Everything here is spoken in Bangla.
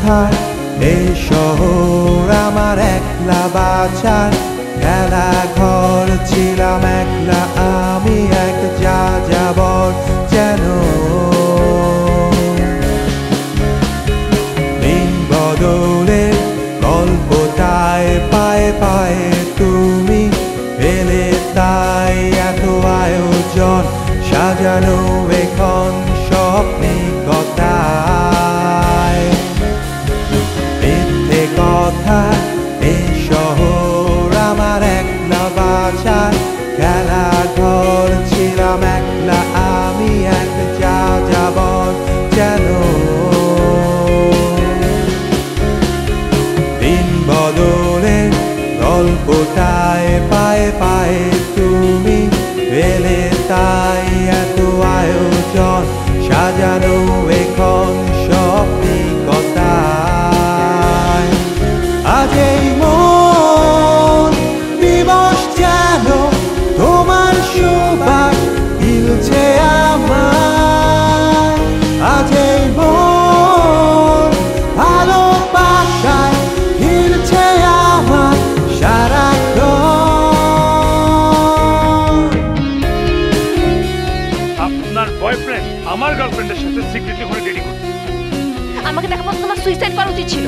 কোথায় এই শহর আমার একলা বাঁচার খেলা ঘর ছিলাম একলা আমি এক যাযাবর যেন দিন বদলের গল্পটায় পায়ে পায়ে তুমি এলে তাই এত আয়োজন সাজানো এখন স্বপ্নিকতায় মিথ্যে কথা এই শহর আমার একলা বাঁচার খেলা ঘর ছিলাম একলা আমি এক যাযাবর যেন দিন বদলের গল্পটায় পায়ে পায়ে তুমি এলে তাই এত আয়োজন সাজানো এখন স্বপ্নিকতায় আজ এই মন দিবস যেন তোমার সুবাস গিলছে আমার আজ এই মন ভালোবাসায় গিলছে আমার সারাক্ষণ। আপনার বয়ফ্রেন্ড আমার গার্লফ্রেন্ডের সাথে সিক্রেটলি করে ডেটিং করছে। আমাকে দেখা মাত্র তোমার সুইসাইড করা উচিত ছিল।